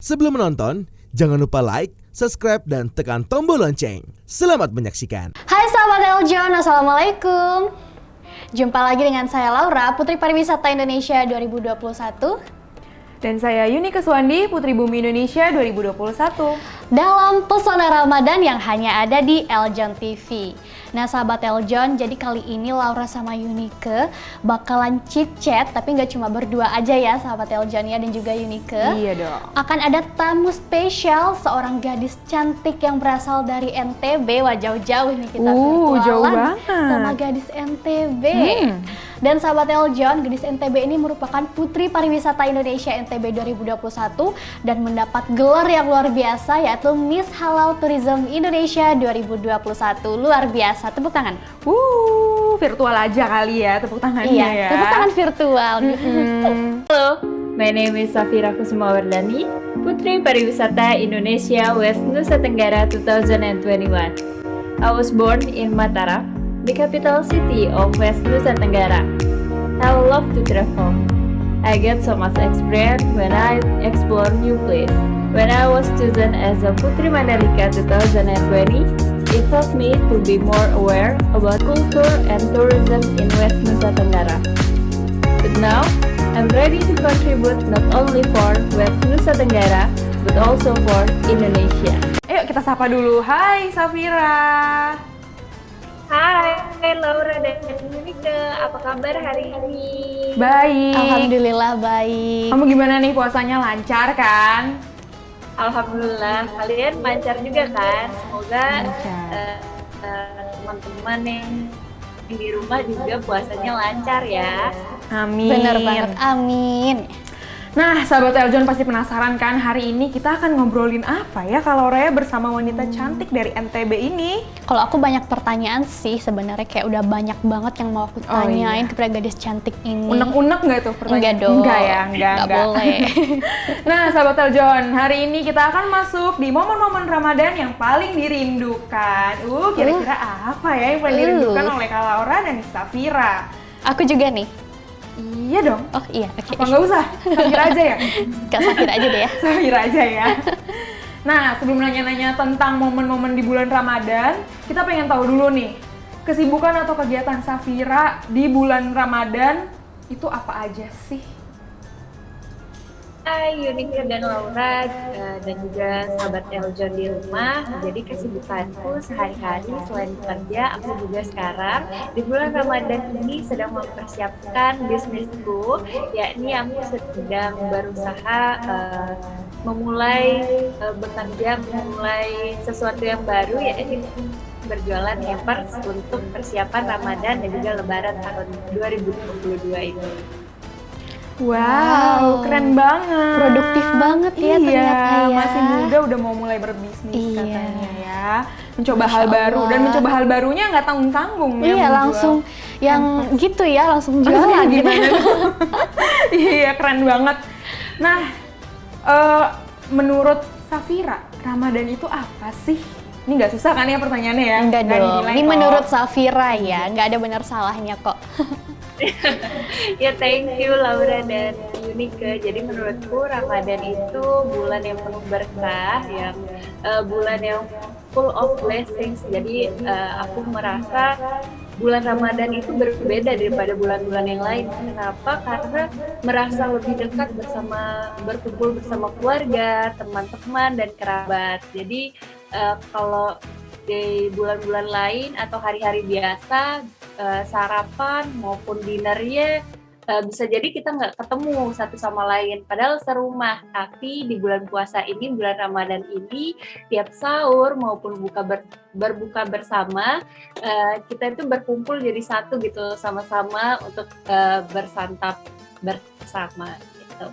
Sebelum menonton, jangan lupa like, subscribe, dan tekan tombol lonceng. Selamat menyaksikan. Hai sahabat Eljon, Assalamualaikum. Jumpa lagi dengan saya Laura, Putri Pariwisata Indonesia 2021. Dan saya Yuni Keswandi, Putri Bumi Indonesia 2021. Dalam Pesona Ramadan yang hanya ada di Eljon TV. Nah sahabat Eljon, jadi kali ini Laura sama Yunike bakalan chit-chat, tapi nggak cuma berdua aja ya sahabat Eljon ya, dan juga Yunike. Iya dong. Akan ada tamu spesial, seorang gadis cantik yang berasal dari NTB. Wah jauh-jauh nih kita jauh virtualan banget. sama gadis NTB. Dan sahabat Eljon, gadis NTB ini merupakan Putri Pariwisata Indonesia NTB 2021 dan mendapat gelar yang luar biasa yaitu Miss Halal Tourism Indonesia 2021. Luar biasa, tepuk tangan. Virtual aja kali ya tepuk tangannya Iya, ya. tepuk tangan virtual. Hello, my name is Safira Kusumawardhani, Putri Pariwisata Indonesia West Nusa Tenggara 2021. I was born in Mataram, the capital city of West Nusa Tenggara. I love to travel. I get so much experience when I explore new place. When I was chosen as a Putri Mandalika 2020, it helped me to be more aware about culture and tourism in West Nusa Tenggara. But now, I'm ready to contribute not only for West Nusa Tenggara, but also for Indonesia. Ayo kita sapa dulu. Hai Safira. Hai Laura dan Yunike, apa kabar hari ini? Baik. Alhamdulillah baik. Kamu gimana nih, puasanya lancar kan? Alhamdulillah, kalian lancar juga kan? Semoga Lancar. teman-teman yang di rumah juga puasanya lancar ya. Amin. Bener banget, amin. Nah, sahabat Eljon pasti penasaran kan, hari ini kita akan ngobrolin apa ya kalau Raya bersama wanita cantik dari NTB ini? Kalau aku banyak pertanyaan sih sebenarnya, kayak udah banyak banget yang mau aku tanyain kepada gadis cantik ini. Unek-unek nggak tuh pertanyaan? Enggak dong. Enggak ya, enggak. boleh. Nah, sahabat Eljon, hari ini kita akan masuk di momen-momen Ramadan yang paling dirindukan. Kira-kira apa ya yang paling dirindukan oleh Kak Laura dan Safira? Aku juga nih. Iya dong. Oh iya, oke. Apa nggak usah? Safira aja ya? Kak Safira aja deh ya. Safira aja ya. Nah, sebelum nanya-nanya tentang momen-momen di bulan Ramadan, kita pengen tahu dulu nih, kesibukan atau kegiatan Safira di bulan Ramadan itu apa aja sih? Hai Yunike dan Laura dan juga sahabat Eljon di rumah. Jadi kesibukanku sehari-hari selain bekerja, aku juga sekarang di bulan Ramadan ini sedang mempersiapkan bisnisku, yakni aku sedang berusaha memulai bekerja, memulai sesuatu yang baru, yakni berjualan hampers untuk persiapan Ramadan dan juga Lebaran tahun 2022 ini. Wow, keren banget. Produktif banget ya ternyata ya. Masih muda udah mau mulai berbisnis katanya ya. Mencoba Masya hal baru, Allah. dan mencoba hal barunya nggak tanggung-tanggung ya. Iya, menjual. langsung yang gitu ya, langsung Langsung jualan gitu. gimana tuh? Iya, keren banget. Nah, menurut Safira, Ramadan itu apa sih? Ini nggak susah kan ya pertanyaannya ya? Enggak Nggak dong, dinilai ini kok. menurut Safira ya, nggak ada benar salahnya kok. Ya thank you Laura dan Yunike. Jadi menurutku Ramadan itu bulan yang penuh berkah, yang bulan yang full of blessings. Jadi aku merasa bulan Ramadan itu berbeda daripada bulan-bulan yang lain. Kenapa? Karena merasa lebih dekat berkumpul bersama keluarga, teman-teman dan kerabat. Jadi kalau di bulan-bulan lain atau hari-hari biasa, sarapan maupun dinernya bisa jadi kita nggak ketemu satu sama lain padahal serumah. Tapi di bulan puasa ini, bulan Ramadan ini, tiap sahur maupun berbuka bersama, kita itu berkumpul jadi satu gitu, sama-sama untuk bersantap bersama gitu.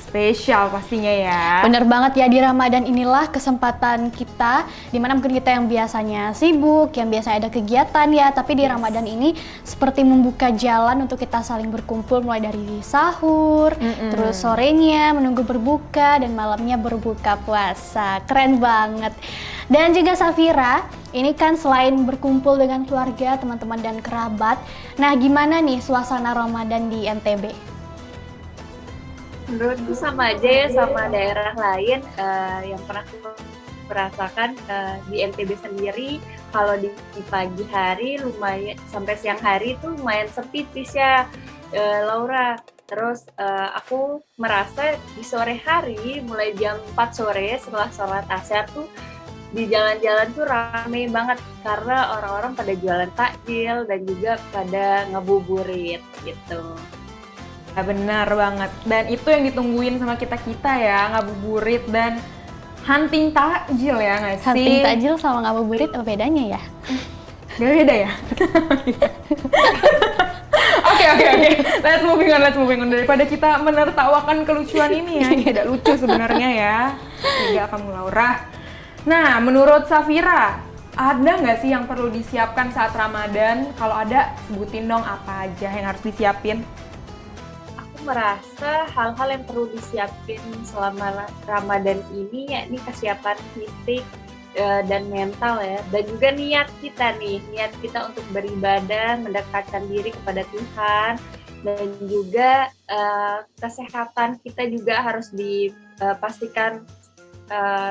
Spesial pastinya ya. Bener banget ya, di Ramadan inilah kesempatan kita, dimana mungkin kita yang biasanya sibuk, yang biasanya ada kegiatan ya, tapi di Ramadan ini seperti membuka jalan untuk kita saling berkumpul, mulai dari sahur, terus sorenya menunggu berbuka, dan malamnya berbuka puasa. Keren banget. Dan juga Safira, ini kan selain berkumpul dengan keluarga, teman-teman dan kerabat, nah gimana nih suasana Ramadan di NTB? menurutku sama aja ya sama daerah lain yang pernah aku merasakan di NTB sendiri. Kalau di pagi hari lumayan sampai siang hari itu lumayan sepi ya, Laura. Terus aku merasa di sore hari mulai jam 4 sore setelah sholat asar tuh di jalan-jalan tuh rame banget karena orang-orang pada jualan takjil dan juga pada ngebuburit gitu. Ya, benar banget. Dan itu yang ditungguin sama kita-kita ya, ngabuburit dan hunting takjil ya nggak sih? Hunting takjil sama ngabuburit apa bedanya ya? Gak beda ya? Oke. Let's moving on. Daripada kita menertawakan kelucuan ini ya, ini tidak lucu sebenarnya ya. Tidak kamu Laura. Nah, menurut Safira, ada nggak sih yang perlu disiapkan saat Ramadan? Kalau ada, sebutin dong apa aja yang harus disiapin. Aku merasa hal-hal yang perlu disiapin selama Ramadan ini yakni kesiapan fisik dan mental ya, dan juga niat kita untuk beribadah, mendekatkan diri kepada Tuhan, dan juga kesehatan kita juga harus dipastikan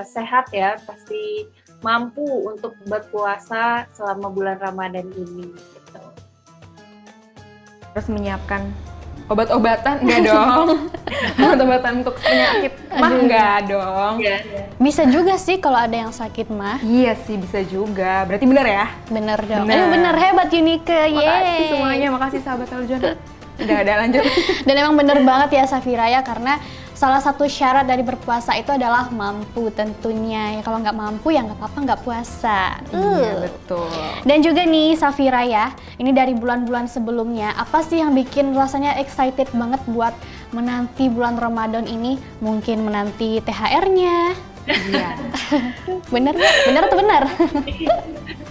sehat ya, pasti mampu untuk berpuasa selama bulan Ramadan ini gitu. Terus menyiapkan obat-obatan enggak dong? Obat-obatan untuk penyakit mah enggak dong? Ya. Bisa juga sih kalau ada yang sakit mah. Iya sih bisa juga. Berarti bener ya? Bener dong. Bener. Bener hebat Yunike. Makasih semuanya, makasih sahabat Aljon. Udah ada lanjut. Dan emang bener banget ya Safira ya, karena salah satu syarat dari berpuasa itu adalah mampu tentunya. Ya kalau nggak mampu ya nggak apa-apa nggak puasa. Iya betul. Dan juga nih Safira ya, ini dari bulan-bulan sebelumnya, apa sih yang bikin rasanya excited banget buat menanti bulan Ramadan ini? Mungkin menanti THR-nya. Iya. Bener atau benar?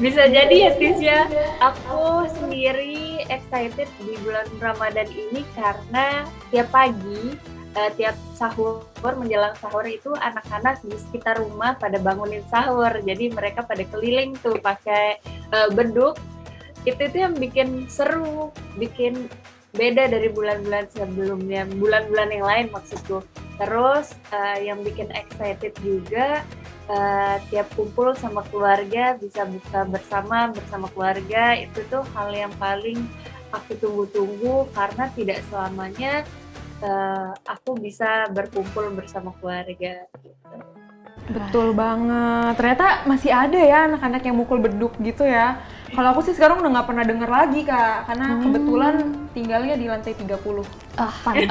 Bisa jadi ya Tisya, aku sendiri excited di bulan Ramadan ini karena tiap pagi, tiap sahur, menjelang sahur itu anak-anak di sekitar rumah pada bangunin sahur. Jadi mereka pada keliling tuh pakai beduk. Itu yang bikin seru, bikin beda dari bulan-bulan sebelumnya, bulan-bulan yang lain maksudku. Terus yang bikin excited juga tiap kumpul sama keluarga, bisa buka bersama keluarga, itu tuh hal yang paling aku tunggu-tunggu karena tidak selamanya aku bisa berkumpul bersama keluarga gitu. Betul banget. Ternyata masih ada ya anak-anak yang mukul beduk gitu ya. Kalau aku sih sekarang udah nggak pernah denger lagi Kak, karena kebetulan tinggalnya di lantai 30. Oke,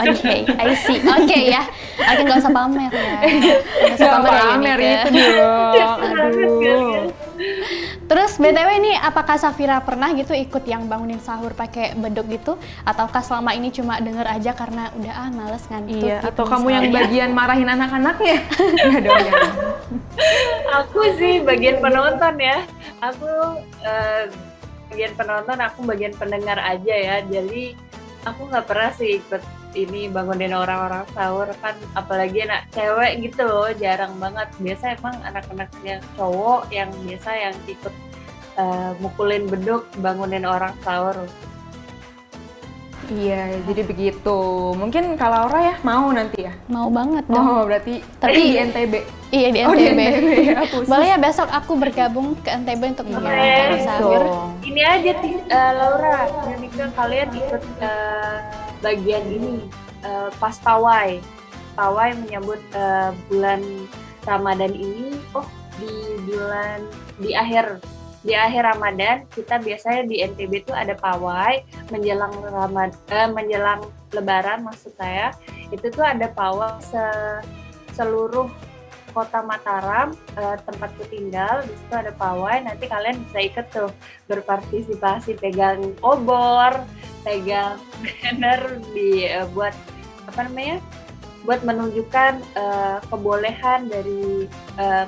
I see. Oke ya. Oke, nggak usah pamer ya. Nggak usah pamer ya pamer Yunike. itu dong. Aduh. Terus BTW ini apakah Safira pernah gitu ikut yang bangunin sahur pakai beduk gitu? Ataukah selama ini cuma denger aja karena udah males ngantuk Iya, gitu atau kamu yang misalnya? bagian marahin anak-anaknya? Enggak dong ya. Aku sih bagian penonton ya. Aku bagian penonton, aku bagian pendengar aja ya. Jadi aku nggak pernah sih ikut ini bangunin orang-orang sahur kan, apalagi anak cewek gitu loh, jarang banget. Biasa emang anak-anak yang cowok yang biasa yang ikut mukulin beduk, bangunin orang sahur. Iya, jadi begitu. Mungkin kalau Laura ya mau nanti ya? Mau banget dong. Oh, berarti Tapi- di NTB. Iya di Oh, di NTB. NTB ya, khusus. Boleh ya besok aku bergabung ke NTB untuk menjalankan sahur. dong. Ini aja Laura, Yunika, kalian ikut bagian ini pas pawai menyambut bulan Ramadan ini. Oh, di akhir Ramadan kita biasanya di NTB itu ada pawai menjelang menjelang Lebaran maksud saya. Itu tuh ada pawai seluruh Kota Mataram, tempatku tinggal, di situ ada pawai. Nanti kalian bisa ikut tuh berpartisipasi, pegang obor, pegang banner buat buat menunjukkan kebolehan dari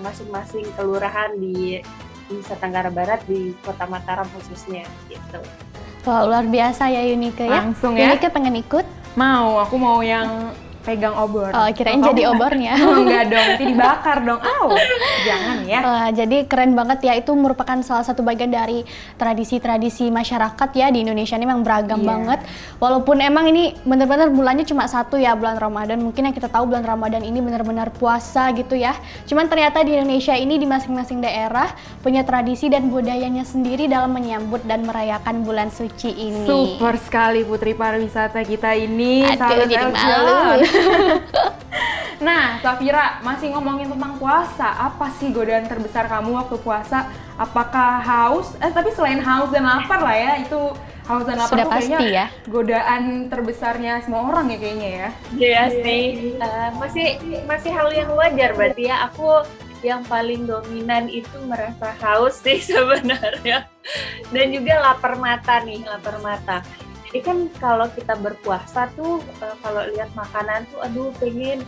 masing-masing kelurahan di Nusa Tenggara Barat, di Kota Mataram khususnya gitu. Wah, luar biasa ya Yunike ya. Langsung ya. Yunike pengen ikut? Mau, aku mau yang pegang obor. Oh, kirain jadi obornya. Oh, enggak dong, nanti dibakar dong. Jangan ya. Jadi keren banget ya, itu merupakan salah satu bagian dari tradisi-tradisi masyarakat ya di Indonesia ini memang beragam banget. Walaupun emang ini benar-benar bulannya cuma satu ya, bulan Ramadan. Mungkin yang kita tahu bulan Ramadan ini benar-benar puasa gitu ya. Cuman ternyata di Indonesia ini di masing-masing daerah punya tradisi dan budayanya sendiri dalam menyambut dan merayakan bulan suci ini. Super sekali Putri pariwisata kita ini. Aduh, jadi Eljon. malu. Nah, Safira, masih ngomongin tentang puasa, apa sih godaan terbesar kamu waktu puasa? Apakah haus? Tapi selain haus dan lapar lah ya, itu haus dan lapar Sudah tuh pasti kayaknya ya. godaan terbesarnya semua orang ya kayaknya ya. Iya sih, masih hal yang wajar berarti ya. Aku yang paling dominan itu merasa haus sih sebenarnya, dan juga lapar mata nih, lapar mata. Jadi kan kalau kita berpuasa tuh, kalau lihat makanan tuh, aduh pengen,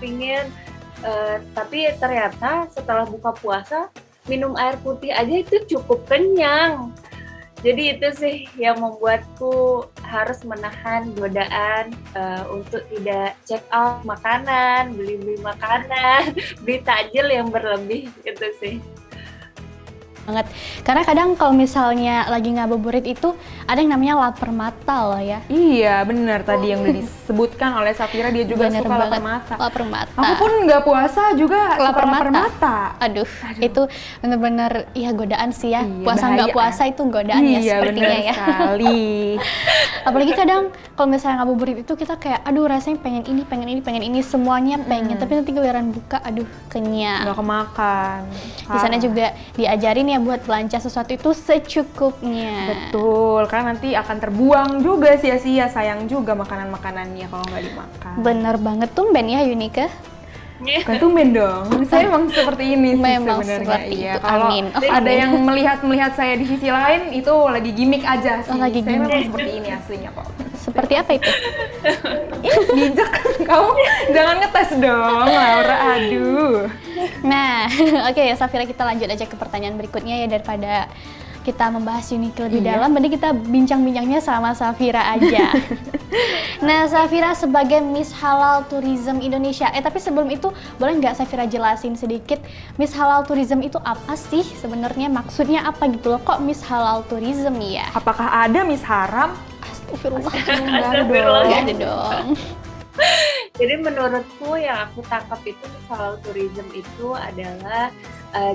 tapi ternyata setelah buka puasa, minum air putih aja itu cukup kenyang. Jadi itu sih yang membuatku harus menahan godaan untuk tidak check out makanan, beli makanan, beli takjil yang berlebih gitu sih. Banget. Karena kadang kalau misalnya lagi ngabuburit itu ada yang namanya lapar mata loh ya. Iya, benar tadi yang udah disebutkan oleh Safira, dia juga Bener suka lapar banget, mata. lapar mata. Aku pun nggak puasa juga Lapar suka lapar mata. mata. Aduh, itu bener-bener ya godaan sih ya. Iya, Puasa nggak bahaya. puasa itu godaan ya sepertinya benar ya. sekali. Apalagi kadang kalau misalnya ngabuburit itu kita kayak aduh rasanya pengen ini, semuanya pengen. Tapi nanti giliran buka, aduh kenyang. Nggak kemakan. Di sana juga diajarin ya buat belanja sesuatu itu secukupnya. Betul, karena nanti akan terbuang juga sia-sia, sayang juga makanan-makanannya kalau nggak dimakan. Bener banget tumben ya Yunika. Bukan tumben dong, saya emang seperti ini sih Memang sebenarnya. seperti Iya, itu, kalau amin. Oh, ada amin. yang melihat saya di sisi lain itu lagi gimmick aja sih. Oh, lagi saya memang gimmick. seperti ini aslinya kok. Seperti apa itu? Bijak, kamu jangan ngetes dong, Laura. Aduh. Nah, oke ya Safira, kita lanjut aja ke pertanyaan berikutnya ya, daripada kita membahas Yunika lebih dalam, mending kita bincang-bincangnya sama Safira aja. Nah, Safira sebagai Miss Halal Tourism Indonesia, tapi sebelum itu boleh nggak Safira jelasin sedikit Miss Halal Tourism itu apa sih sebenarnya, maksudnya apa gitu loh, kok Miss Halal Tourism ya? Apakah ada Miss Haram? Astagfirullah. Astagfirullah. Nggak ada dong. Jadi menurutku yang aku tangkap itu halal tourism itu adalah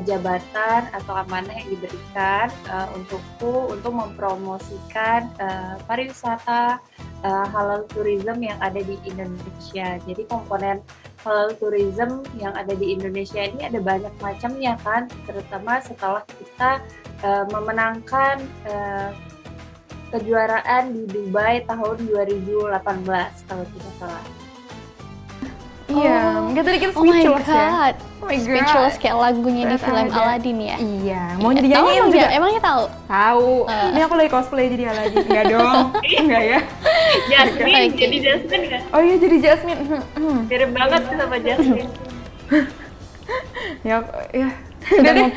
jabatan atau amanah yang diberikan untukku untuk mempromosikan pariwisata halal tourism yang ada di Indonesia. Jadi komponen halal tourism yang ada di Indonesia ini ada banyak macamnya kan, terutama setelah kita memenangkan kejuaraan di Dubai tahun 2018 kalau tidak salah. Iya, mungkin tadi kita Oh my speechless ya. god. Oh my god. Speechless kayak lagunya di Ternyata film ada. Aladdin ya. Iya, mau Tahu dinyanyiin emang juga. dia- Emangnya tahu? Tahu. Ini aku lagi cosplay jadi Aladdin. Enggak dong. Enggak ya. Jasmine, Oke. jadi Jasmine kan? Oh iya jadi Jasmine. Mirip banget sama Jasmine. Ya, ya. Sedang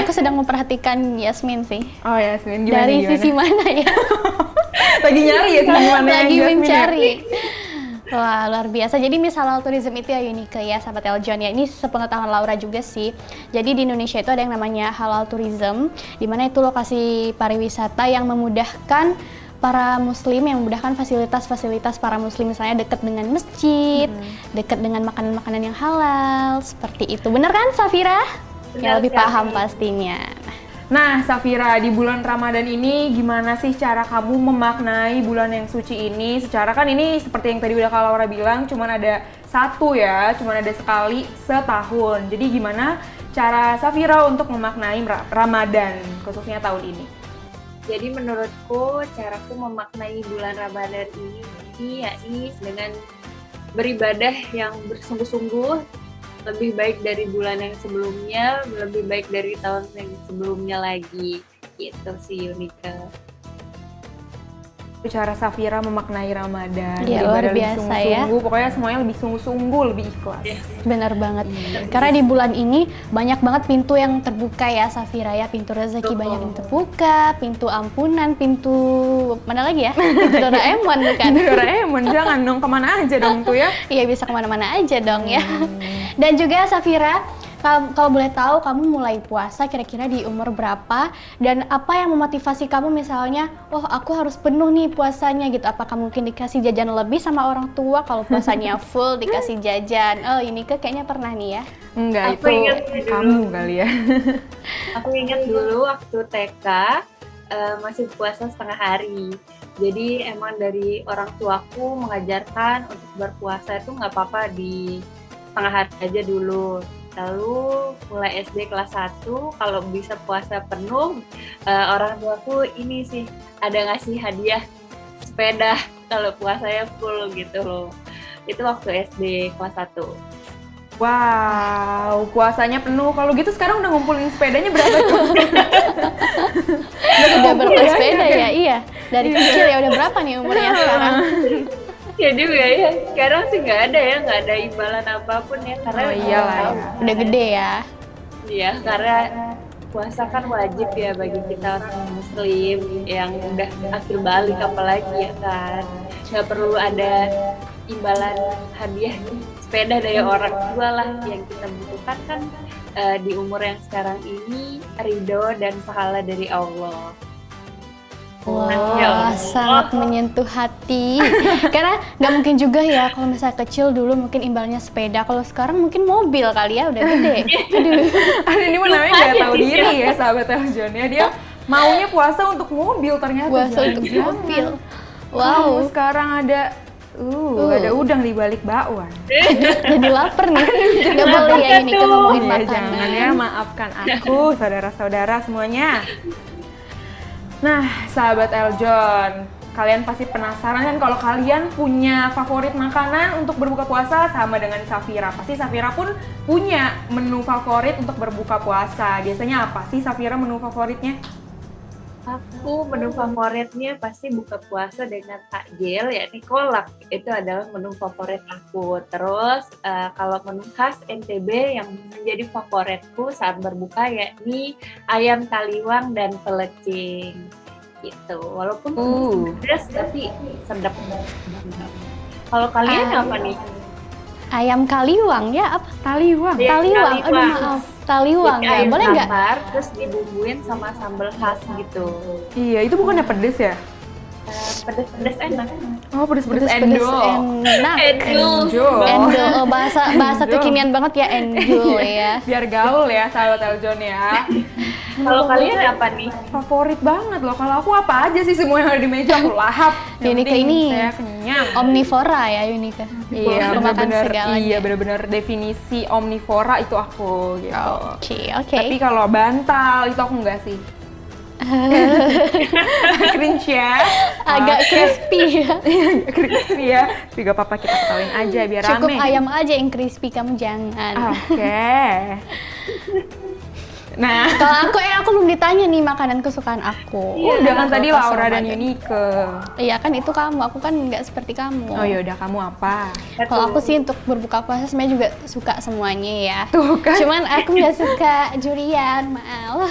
aku sedang memperhatikan Yasmin sih. Oh Jasmine gimana? Dari gimana? sisi mana ya? Lagi nyari ya sih gimana yang Lagi Jasmine ya? mencari. Wah, luar biasa. Jadi Miss Halal Tourism itu ya Yunika ya, sahabat Eljon ya. Ini sepengetahuan Laura juga sih. Jadi di Indonesia itu ada yang namanya Halal Tourism, di mana itu lokasi pariwisata yang memudahkan para muslim, yang memudahkan fasilitas-fasilitas para muslim, misalnya dekat dengan masjid, dekat dengan makanan-makanan yang halal, seperti itu. Bener kan Safira? Ya Benar lebih sekali. paham pastinya. Nah, Safira, di bulan Ramadan ini gimana sih cara kamu memaknai bulan yang suci ini? Secara kan ini seperti yang tadi udah Kak Laura bilang, cuman ada satu ya, cuman ada sekali setahun. Jadi gimana cara Safira untuk memaknai Ramadan, khususnya tahun ini? Jadi menurutku caraku memaknai bulan Ramadan ini yakni dengan beribadah yang bersungguh-sungguh, lebih baik dari bulan yang sebelumnya, lebih baik dari tahun yang sebelumnya lagi, gitu sih Yunika. cara Safira memaknai Ramadan. Iya, beribadah luar lebih biasa ya. sungguh-sungguh, pokoknya semuanya lebih sungguh-sungguh, lebih ikhlas. Benar banget. Karena di bulan ini banyak banget pintu yang terbuka ya Safira ya. Pintu rezeki banyak yang terbuka, pintu ampunan, pintu mana lagi ya? Pintu Doraemon bukan? Doraemon, jangan dong, kemana aja dong tuh ya. Iya, bisa kemana-mana aja dong ya. Dan juga Safira, kalau boleh tahu kamu mulai puasa kira-kira di umur berapa? Dan apa yang memotivasi kamu misalnya, oh aku harus penuh nih puasanya gitu. Apakah mungkin dikasih jajan lebih sama orang tua kalau puasanya full dikasih jajan? Oh ini kayaknya pernah nih ya. Enggak, Aku itu ingat dulu. kamu kali ya. Aku ingat dulu waktu TK masih puasa setengah hari. Jadi emang dari orang tuaku mengajarkan untuk berpuasa itu nggak apa-apa di setengah hari aja dulu. Lalu mulai SD kelas 1 kalau bisa puasa penuh, orang tuaku ini sih ada ngasih hadiah sepeda kalau puasanya full gitu loh. Itu waktu SD kelas 1. Wow, puasanya penuh. Kalau gitu sekarang udah ngumpulin sepedanya berapa tuh? Udah berapa sepeda ya? Iya. Dari kecil ya udah berapa nih umurnya sekarang? Ya juga ya, sekarang sih nggak ada imbalan apapun ya karena Oh iyalah ya. Udah gede ya. Iya, karena puasa kan wajib ya bagi kita orang muslim yang udah akil balik apalagi ya kan. Nggak perlu ada imbalan hadiah sepeda dari orang tua lah, yang kita butuhkan kan di umur yang sekarang ini ridho dan pahala dari Allah. Wah, sangat menyentuh hati. Karena nggak mungkin juga ya kalau misalnya kecil dulu mungkin imbalnya sepeda. Kalau sekarang mungkin mobil kali ya, udah gede. Aduh. Ada ini mah namanya nggak tahu diri ya sahabat Eljon ya. Dia maunya puasa untuk mobil ternyata. Puasa untuk jangan. mobil. Kamu Wow, sekarang ada ada udang di balik bakwan. jadi lapar nih. Nggak boleh ya ini kan ngomongin Iya, makanan. jangan ya, maafkan aku, saudara-saudara semuanya. Nah, sahabat Eljon, kalian pasti penasaran kan kalau kalian punya favorit makanan untuk berbuka puasa sama dengan Safira. Pasti Safira pun punya menu favorit untuk berbuka puasa. Biasanya apa sih Safira menu favoritnya? Aku menu favoritnya pasti buka puasa dengan takjil, yakni kolak. Itu adalah menu favorit aku. Terus kalau menu khas NTB yang menjadi favoritku saat berbuka yakni ayam taliwang dan pelecing. Gitu. Walaupun pedas tapi sedap. Kalau kalian apa nih? Ayam kaliwang ya apa? Taliwang. Iya, Taliwang. Aduh taliwang. maaf. Taliwang Jadi ya. ayam Boleh nggak? bakar, terus dibumbuin sama sambal khas gitu. Iya, itu bukannya pedes ya? Pedes-pedes enak. Oh, pedes-pedes Pedes-pedes endol. enak. Endol. Endol, oh, bahasa Endol. kekinian banget ya endol ya. Biar gaul ya sahabat Eljon ya. Kalau kalian apa nih? Favorit banget loh. Kalau aku apa aja sih semua yang ada di meja aku lahap. Yang Yunika penting ini saya kenyang. Omnivora ya Yunika. Iya, Pemakan benar-benar segalanya. iya benar-benar definisi omnivora itu aku gitu. Oke. Tapi kalau bantal itu aku enggak sih. Cringe ya. Agak Oke. crispy ya. Agak crispy ya. Tapi gak apa-apa, kita ketawain aja biar Cukup rame. ayam aja yang crispy, kamu jangan. Oke. Nah, Kalau aku belum ditanya nih makanan kesukaan aku. udah kan tadi Pas Laura dan Ramadan. Yunike. Iya kan itu kamu, aku kan nggak seperti kamu. Oh ya udah, kamu apa? Kalau aku sih untuk berbuka puasa sebenarnya juga suka semuanya ya. Tuh kan. Cuman aku nggak suka durian, maaf.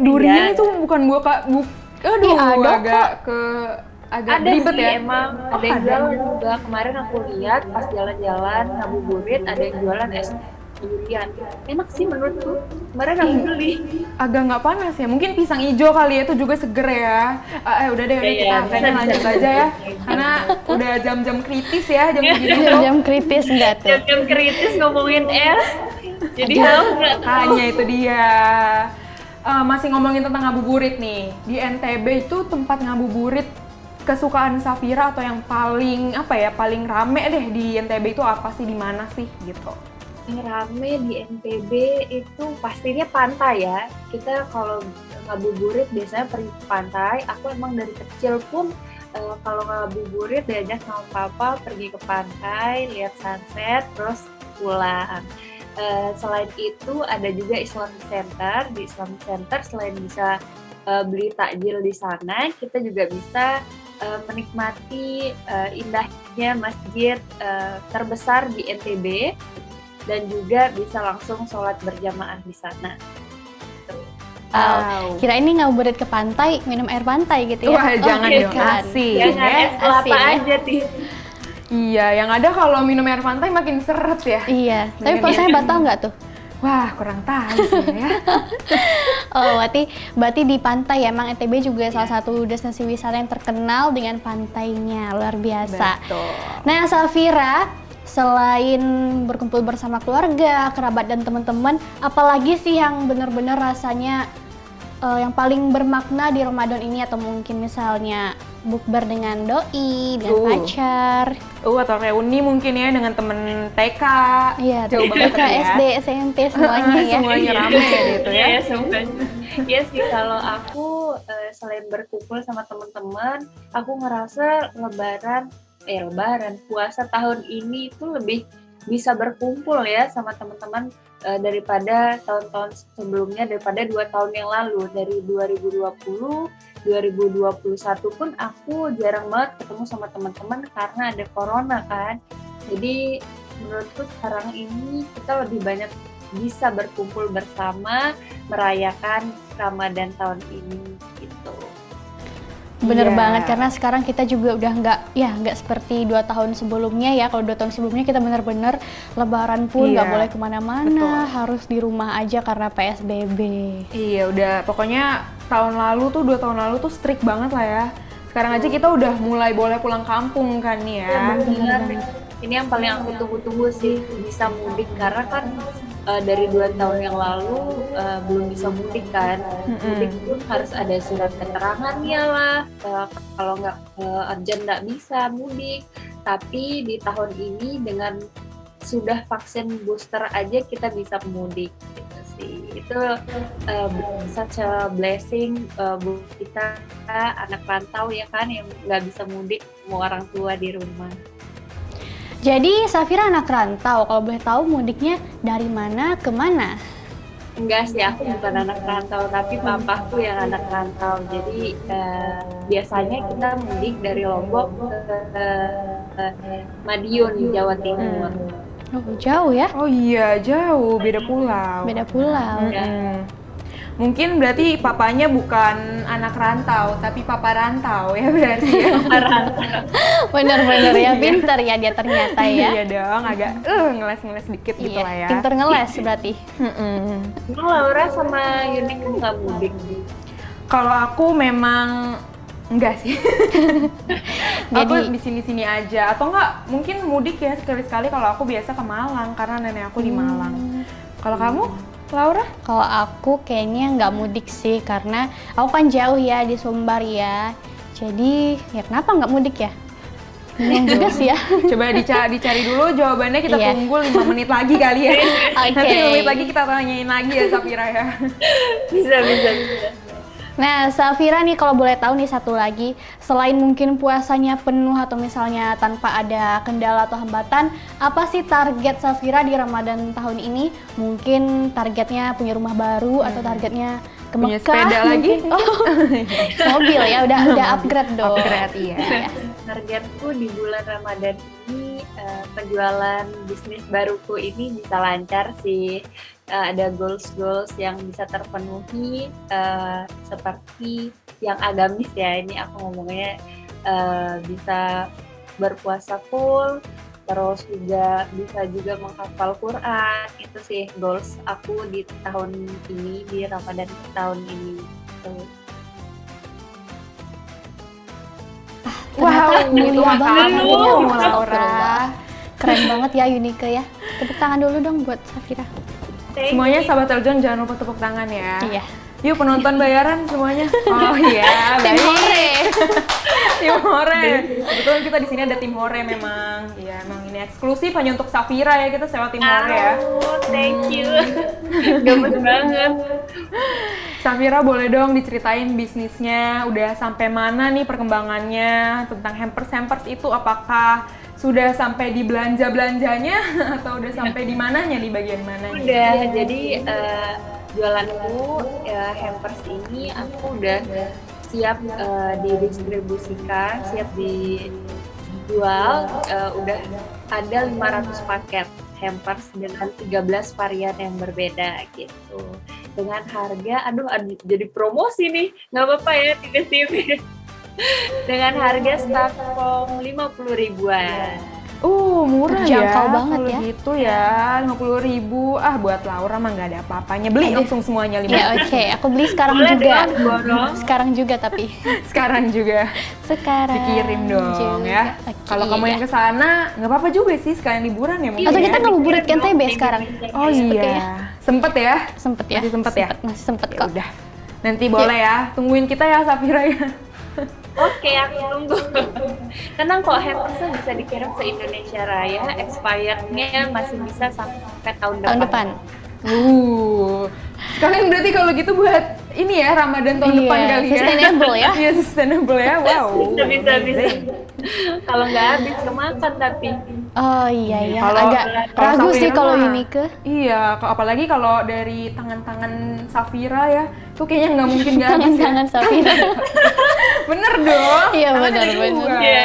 Durian Iya. itu bukan aduh, Ih, ada agak Ada ribet sih ya. emang, ada yang jualan juga. Kemarin aku lihat pas jalan-jalan ngabuburit ada yang jualan es durian. Enak sih menurutku. Kemarin aku beli. Agak nggak panas ya, mungkin pisang hijau kali ya, itu juga seger ya. Udah deh, Iya, kita kayaknya bisa, lanjut bisa. aja ya, karena udah jam-jam kritis ya, jam segini tuh. Jam kritis enggak tuh? Jam-jam kritis ngomongin es. Jadi haus nggak tuh? Hanya itu dia. Masih ngomongin tentang ngabuburit nih, di NTB itu tempat ngabuburit kesukaan Safira atau yang paling paling rame deh di NTB itu apa sih, di mana sih gitu? Yang rame di NTB itu pastinya pantai ya. Kita kalau ngabuburit biasanya pergi ke pantai. Aku emang dari kecil pun kalau ngabuburit diajak sama papa pergi ke pantai, lihat sunset, terus pulang. Selain itu ada juga Islamic Center. Di Islamic Center selain bisa beli takjil di sana, kita juga bisa menikmati indahnya masjid terbesar di NTB dan juga bisa langsung sholat berjamaah di sana. Wow. Kira ini ngabuburit ke pantai, minum air pantai gitu ya? Wah, jangan dong, bukan. asin. Jangan ya. es kelapa Asin, ya. aja, Tis. Iya, yang ada kalau minum air pantai makin seret ya. Iya, tapi Mendingan puasanya batal nggak tuh? Wah, kurang tahu sih ya. Oh, berarti di pantai ya, emang NTB juga salah satu destinasi wisata yang terkenal dengan pantainya, luar biasa. Betul. Nah, Safira, selain berkumpul bersama keluarga, kerabat dan teman-teman, apalagi sih yang benar-benar rasanya yang paling bermakna di Ramadan ini, atau mungkin misalnya bukber dengan doi, dengan pacar. Atau reuni mungkin ya dengan temen TK. Iya, Jauh TK, banget ya. SD, SMP semuanya ya. Semuanya rame gitu ya. Iya, semuanya. Iya sih, kalau aku selain berkumpul sama teman-teman, aku ngerasa lebaran puasa tahun ini itu lebih bisa berkumpul ya sama teman-teman daripada tahun-tahun sebelumnya, daripada 2 tahun yang lalu. Dari 2020, 2021 pun aku jarang banget ketemu sama teman-teman karena ada corona kan. Jadi menurutku sekarang ini kita lebih banyak bisa berkumpul bersama merayakan Ramadan tahun ini gitu. Bener Iya. banget, karena sekarang kita juga udah nggak seperti 2 tahun sebelumnya ya. Kalau 2 tahun sebelumnya kita bener-bener lebaran pun nggak Iya. boleh kemana-mana, Betul. harus di rumah aja karena PSBB. Iya, udah pokoknya tahun lalu tuh 2 tahun lalu tuh strict banget lah ya. Sekarang aja kita udah mulai boleh pulang kampung kan nih ya. Benar. Ini yang paling aku tunggu-tunggu sih, bisa mudik, karena kan dari 2 tahun yang lalu belum bisa mudik kan. Mudik pun harus ada surat keterangannya lah, kalau nggak urgent nggak bisa mudik. Tapi di tahun ini dengan sudah vaksin booster aja kita bisa mudik gitu sih. Itu such a blessing buat kita anak rantau ya kan, yang nggak bisa mudik, mau orang tua di rumah. Jadi Safira anak rantau, kalau boleh tahu mudiknya dari mana ke mana? Enggak sih, aku bukan anak rantau, tapi papaku yang anak rantau. Jadi biasanya kita mudik dari Lombok ke Madiun, Jawa Timur. Oh, jauh ya? Oh iya, jauh, beda pulau. Beda pulau. Mm-mm. Mungkin berarti papanya bukan anak rantau, tapi papa rantau ya berarti ya. Bener-bener ya, pinter ya dia ternyata ya. Iya dong, agak ngeles-ngeles dikit gitu lah ya. Pinter ngeles berarti. Emang Laura sama Yunika nggak mudik? Kalau aku memang enggak sih. Aku Jadi- di sini-sini aja, atau enggak mungkin mudik ya sekali-sekali. Kalau aku biasa ke Malang karena nenek aku di Malang. Kalau kamu, Laura? Kalau aku kayaknya nggak mudik sih, karena aku kan jauh ya di Sumbar ya. Jadi ya kenapa nggak mudik ya? Bingung juga sih ya. Coba dicari dulu jawabannya, kita Iya. tunggu 5 menit lagi kali ya. Oke. Nanti 5 menit lagi kita tanyain lagi ya Safira ya. Bisa. Nah, Safira nih kalau boleh tahu nih satu lagi, selain mungkin puasanya penuh atau misalnya tanpa ada kendala atau hambatan, apa sih target Safira di Ramadan tahun ini? Mungkin targetnya punya rumah baru atau targetnya ke Punya Mekah? sepeda lagi? mungkin? Oh, mobil ya, udah upgrade dong. Upgrade, iya. Targetku di bulan Ramadan ini penjualan bisnis baruku ini bisa lancar sih. Ada goals yang bisa terpenuhi, seperti yang agamis ya, ini aku ngomongnya bisa berpuasa full, terus juga bisa juga menghafal Quran. Itu sih goals aku di tahun ini, di Ramadan tahun ini. Tuh. Ternyata mulia itu banget kamu, ya, Laura. Keren banget ya Yunika ya. Tepuk tangan dulu dong buat Safira. Semuanya sahabat Teljon jangan lupa tepuk tangan ya. Iya. Yuk penonton bayaran semuanya. Oh iya, Tim baik. Hore. Tim Hore. Kebetulan kita di sini ada tim Hore memang. Iya, emang ini eksklusif hanya untuk Safira ya, kita sewa tim Hore ya. Oh, thank you. Gemes banget. Safira boleh dong diceritain bisnisnya, udah sampai mana nih perkembangannya tentang hampers itu, apakah sudah sampai di belanja-belanjanya atau udah sampai di mananya, di bagian mananya? Udah, jadi jualanku hampers ini aku udah siap didistribusikan, siap dijual. Udah ada 500 paket hampers dengan 13 varian yang berbeda gitu. Dengan harga, aduh jadi promosi nih, nggak apa-apa ya tipis-tipis. Dengan harga start from 50 ribuan. Murah Terjangkau ya. banget Kalau ya. gitu ya, 50.000. Buat Laura mah nggak ada apa-apanya. Beli langsung semuanya 5. Ya oke, aku beli sekarang Boleh juga. dong, borong. Sekarang juga tapi. Sekarang juga Sekarang dikirim dong juga. ya. Oke, Kalau kamu yang iya. kesana, nggak apa-apa juga sih sekalian liburan ya mungkin. Atau ya. kita ngabuburit ke NTB sekarang? Oh Sempet iya, ya? sempet ya. Sempet ya? Masih sempet ya? Masih sempet Ya kok. udah, nanti boleh ya. Tungguin kita ya Safira ya. Oke, aku tunggu. Tenang kok, hampersnya bisa dikirim ke Indonesia Raya. Expirednya masih bisa sampai tahun Tahun depan. depan. Sekalian berarti kalau gitu buat ini ya Ramadan tahun Iya, depan kali ya. sustainable ya. Iya, sustainable ya. Wow. Bisa. amazing. Kalau nggak habis kemakan tapi. Oh iya ya, Kalau- agak kalau ragu sih Safira kalau mah- Yunike. Iya, apalagi kalau dari tangan-tangan Safira ya, tuh kayaknya nggak mungkin nggak habis ya. Tangan Safira. Bener dong. Iya, Tangan bener, ada bener. dua. Iya,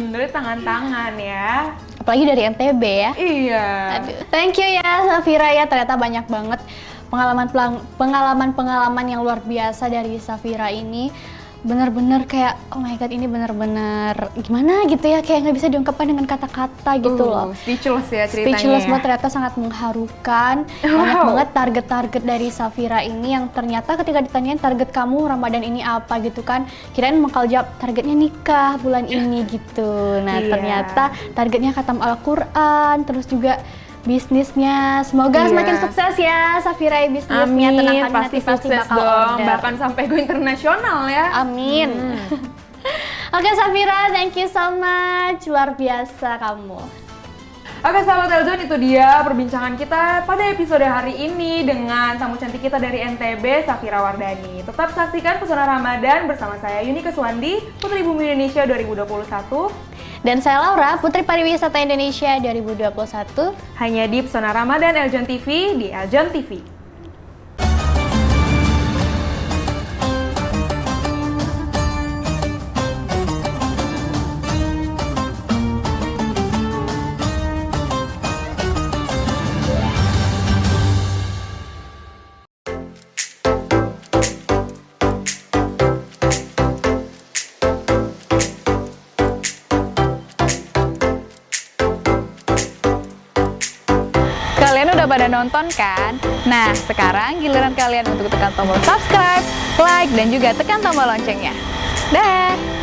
Dari tangan-tangan ya. Apalagi dari NTB ya. Iya. Aduh, thank you ya Safira ya, ternyata banyak banget pengalaman yang luar biasa dari Safira ini. Bener-bener kayak oh my god, ini bener-bener gimana gitu ya, kayak nggak bisa diungkapkan dengan kata-kata gitu loh. Speechless ya ceritanya. Speechless ya. banget, ternyata sangat mengharukan. Banyak banget target-target dari Safira ini yang ternyata ketika ditanyain target kamu Ramadan ini apa gitu kan, kirain bakal jawab targetnya nikah bulan ini gitu. Nah Iya. ternyata targetnya khatam Al-Quran, terus juga bisnisnya. Semoga Iya. semakin sukses ya Safira bisnisnya. Amin, Tenang, pasti nanti sukses bakal dong, order. bahkan sampai go internasional ya. Amin. Oke Safira, thank you so much, luar biasa kamu. Oke sahabat Eljon, itu dia perbincangan kita pada episode hari ini dengan tamu cantik kita dari NTB, Safira Wardani. Tetap saksikan Pesona Ramadan bersama saya Yuni Keswandi, Putri Bumi Indonesia 2021. Dan saya Laura, Putri Pariwisata Indonesia 2021. Hanya di Pesona Ramadan Eljon TV di Eljon TV. Kalian udah pada nonton kan? Nah, sekarang giliran kalian untuk tekan tombol subscribe, like, dan juga tekan tombol loncengnya. Dah!